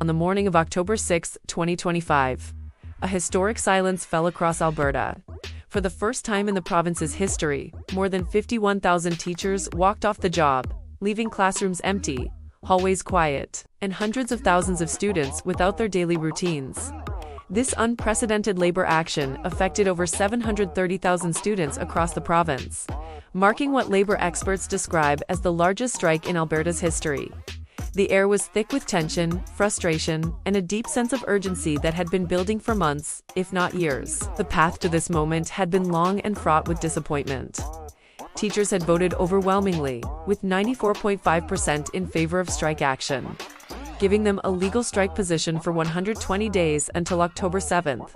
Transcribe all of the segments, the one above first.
On the morning of October 6, 2025, a historic silence fell across Alberta. For the first time in the province's history, more than 51,000 teachers walked off the job, leaving classrooms empty, hallways quiet, and hundreds of thousands of students without their daily routines. This unprecedented labor action affected over 730,000 students across the province, marking what labor experts describe as the largest strike in Alberta's history. The air was thick with tension, frustration, and a deep sense of urgency that had been building for months, if not years. The path to this moment had been long and fraught with disappointment. Teachers had voted overwhelmingly, with 94.5% in favor of strike action, giving them a legal strike position for 120 days until October 7th.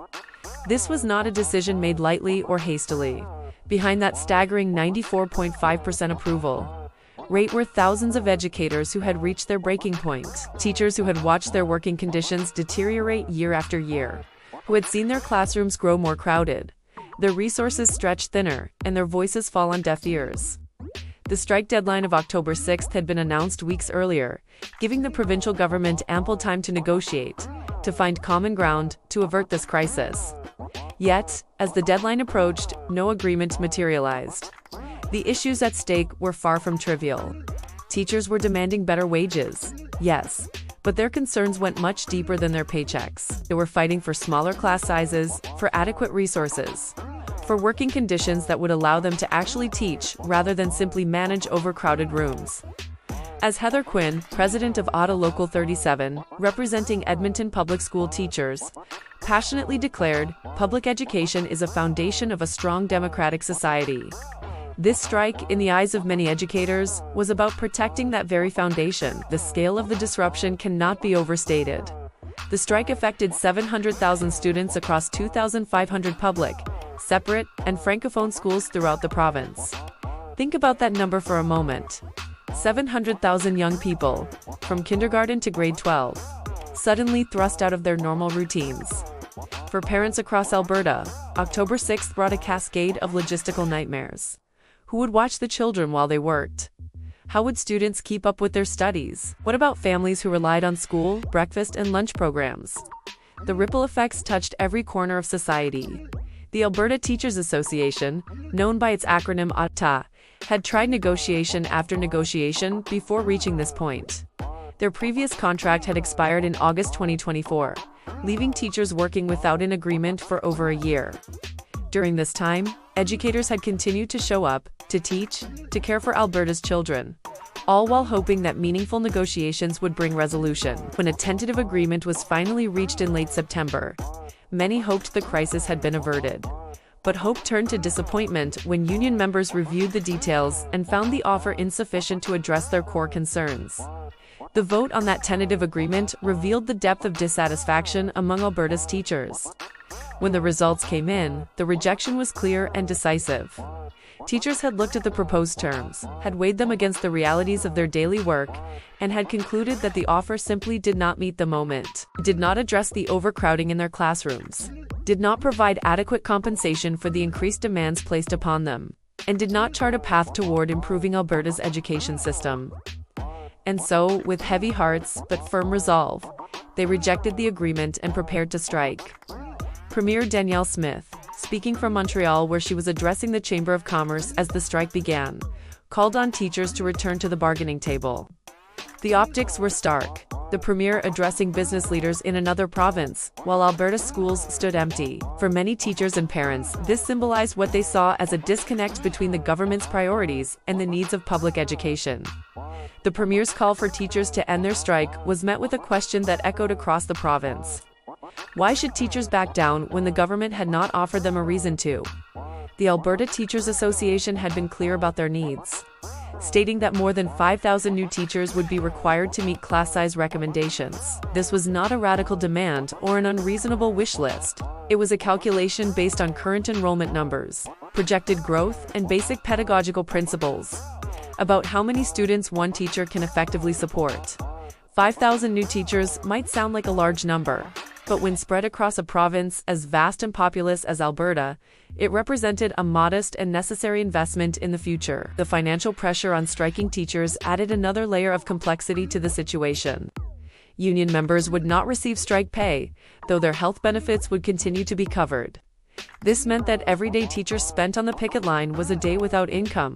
This was not a decision made lightly or hastily. Behind that staggering 94.5% approval rate were thousands of educators who had reached their breaking point, teachers who had watched their working conditions deteriorate year after year, who had seen their classrooms grow more crowded, their resources stretch thinner, and their voices fall on deaf ears. The strike deadline of October 6th had been announced weeks earlier, giving the provincial government ample time to negotiate, to find common ground, to avert this crisis. Yet, as the deadline approached, no agreement materialized. The issues at stake were far from trivial. Teachers were demanding better wages, yes, but their concerns went much deeper than their paychecks. They were fighting for smaller class sizes, for adequate resources, for working conditions that would allow them to actually teach rather than simply manage overcrowded rooms. As Heather Quinn, president of Ottawa Local 37, representing Edmonton public school teachers, passionately declared, public education is a foundation of a strong democratic society. This strike, in the eyes of many educators, was about protecting that very foundation. The scale of the disruption cannot be overstated. The strike affected 700,000 students across 2,500 public, separate, and francophone schools throughout the province. Think about that number for a moment. 700,000 young people, from kindergarten to grade 12, suddenly thrust out of their normal routines. For parents across Alberta, October 6th brought a cascade of logistical nightmares. Who would watch the children while they worked? How would students keep up with their studies? What about families who relied on school, breakfast, and lunch programs? The ripple effects touched every corner of society. The Alberta Teachers Association, known by its acronym ATA, had tried negotiation after negotiation before reaching this point. Their previous contract had expired in August 2024, leaving teachers working without an agreement for over a year. During this time, educators had continued to show up, to teach, to care for Alberta's children, all while hoping that meaningful negotiations would bring resolution. When a tentative agreement was finally reached in late September, many hoped the crisis had been averted. But hope turned to disappointment when union members reviewed the details and found the offer insufficient to address their core concerns. The vote on that tentative agreement revealed the depth of dissatisfaction among Alberta's teachers. When the results came in, the rejection was clear and decisive. Teachers had looked at the proposed terms, had weighed them against the realities of their daily work, and had concluded that the offer simply did not meet the moment, did not address the overcrowding in their classrooms, did not provide adequate compensation for the increased demands placed upon them, and did not chart a path toward improving Alberta's education system. And so, with heavy hearts but firm resolve, they rejected the agreement and prepared to strike. Premier Danielle Smith, speaking from Montreal where she was addressing the Chamber of Commerce as the strike began, called on teachers to return to the bargaining table. The optics were stark, the premier addressing business leaders in another province, while Alberta schools stood empty. For many teachers and parents, this symbolized what they saw as a disconnect between the government's priorities and the needs of public education. The premier's call for teachers to end their strike was met with a question that echoed across the province. Why should teachers back down when the government had not offered them a reason to? The Alberta Teachers Association had been clear about their needs, stating that more than 5,000 new teachers would be required to meet class size recommendations. This was not a radical demand or an unreasonable wish list. It was a calculation based on current enrollment numbers, projected growth, and basic pedagogical principles about how many students one teacher can effectively support. 5,000 new teachers might sound like a large number, but when spread across a province as vast and populous as Alberta, it represented a modest and necessary investment in the future. The financial pressure on striking teachers added another layer of complexity to the situation. Union members would not receive strike pay, though their health benefits would continue to be covered. This meant that every day teachers spent on the picket line was a day without income,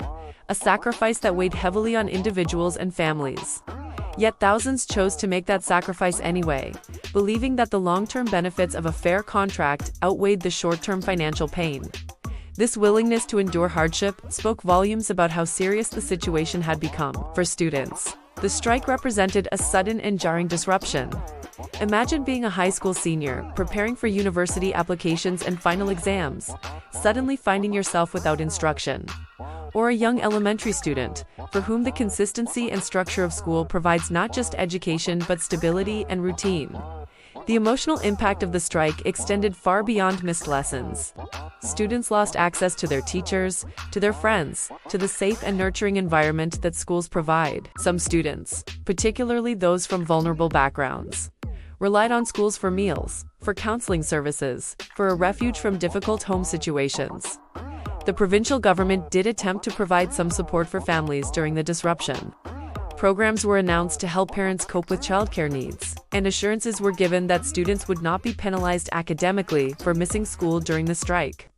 a sacrifice that weighed heavily on individuals and families. Yet thousands chose to make that sacrifice anyway, believing that the long-term benefits of a fair contract outweighed the short-term financial pain. This willingness to endure hardship spoke volumes about how serious the situation had become. For students, the strike represented a sudden and jarring disruption. Imagine being a high school senior, preparing for university applications and final exams, suddenly finding yourself without instruction. Or a young elementary student, for whom the consistency and structure of school provides not just education but stability and routine. The emotional impact of the strike extended far beyond missed lessons. Students lost access to their teachers, to their friends, to the safe and nurturing environment that schools provide. Some students, particularly those from vulnerable backgrounds, relied on schools for meals, for counseling services, for a refuge from difficult home situations. The provincial government did attempt to provide some support for families during the disruption. Programs were announced to help parents cope with childcare needs, and assurances were given that students would not be penalized academically for missing school during the strike.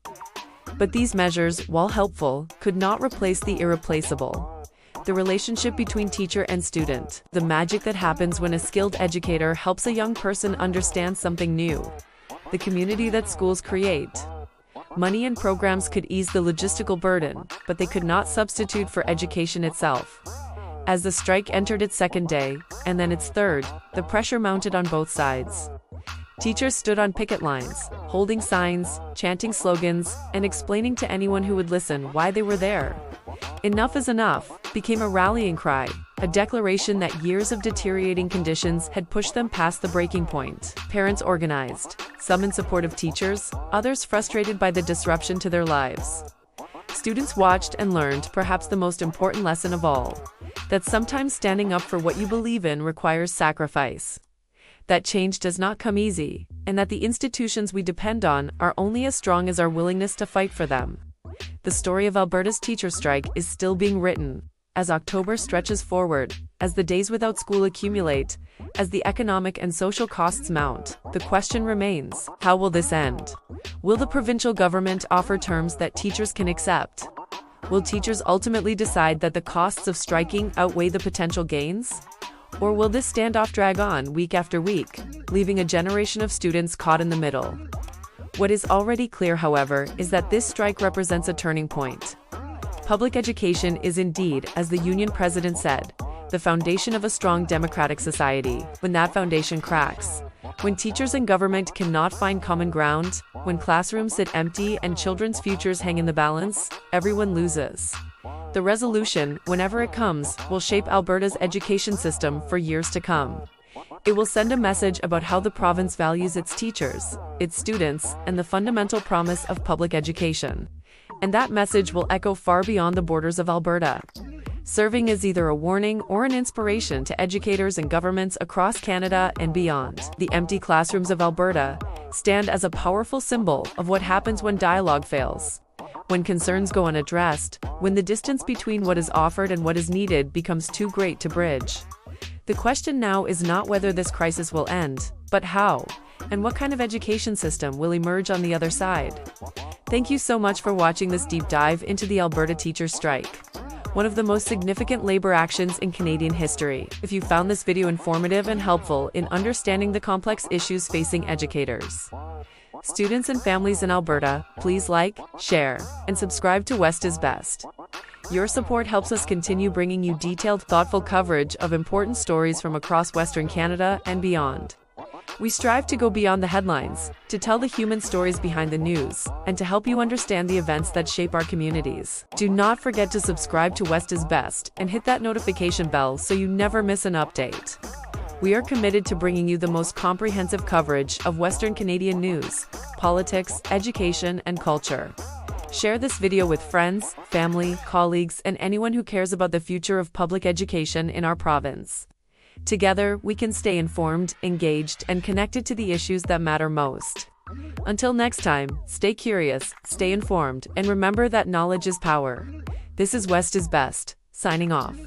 But these measures, while helpful, could not replace the irreplaceable: the relationship between teacher and student, the magic that happens when a skilled educator helps a young person understand something new, the community that schools create. Money and programs could ease the logistical burden, but they could not substitute for education itself. As the strike entered its second day, and then its third, the pressure mounted on both sides. Teachers stood on picket lines, holding signs, chanting slogans, and explaining to anyone who would listen why they were there. Enough is enough became a rallying cry, a declaration that years of deteriorating conditions had pushed them past the breaking point. Parents organized, some in support of teachers, others frustrated by the disruption to their lives. Students watched and learned perhaps the most important lesson of all: that sometimes standing up for what you believe in requires sacrifice. That change does not come easy, and that the institutions we depend on are only as strong as our willingness to fight for them. The story of Alberta's teacher strike is still being written, as October stretches forward, as the days without school accumulate, as the economic and social costs mount. The question remains: how will this end? Will the provincial government offer terms that teachers can accept? Will teachers ultimately decide that the costs of striking outweigh the potential gains? Or will this standoff drag on week after week, leaving a generation of students caught in the middle? What is already clear, however, is that this strike represents a turning point. Public education is indeed, as the union president said, the foundation of a strong democratic society. When that foundation cracks, when teachers and government cannot find common ground, when classrooms sit empty and children's futures hang in the balance, everyone loses. The resolution, whenever it comes, will shape Alberta's education system for years to come. It will send a message about how the province values its teachers, its students, and the fundamental promise of public education. And that message will echo far beyond the borders of Alberta, serving as either a warning or an inspiration to educators and governments across Canada and beyond. The empty classrooms of Alberta stand as a powerful symbol of what happens when dialogue fails, when concerns go unaddressed, when the distance between what is offered and what is needed becomes too great to bridge. The question now is not whether this crisis will end, but how, and what kind of education system will emerge on the other side. Thank you so much for watching this deep dive into the Alberta teachers' strike, one of the most significant labor actions in Canadian history. If you found this video informative and helpful in understanding the complex issues facing educators, students and families in Alberta, please like, share, and subscribe to West is Best. Your support helps us continue bringing you detailed, thoughtful coverage of important stories from across Western Canada and beyond. We strive to go beyond the headlines, to tell the human stories behind the news, and to help you understand the events that shape our communities. Do not forget to subscribe to West is Best and hit that notification bell so you never miss an update. We are committed to bringing you the most comprehensive coverage of Western Canadian news, politics, education, and culture. Share this video with friends, family, colleagues, and anyone who cares about the future of public education in our province. Together, we can stay informed, engaged, and connected to the issues that matter most. Until next time, stay curious, stay informed, and remember that knowledge is power. This is West is Best, signing off.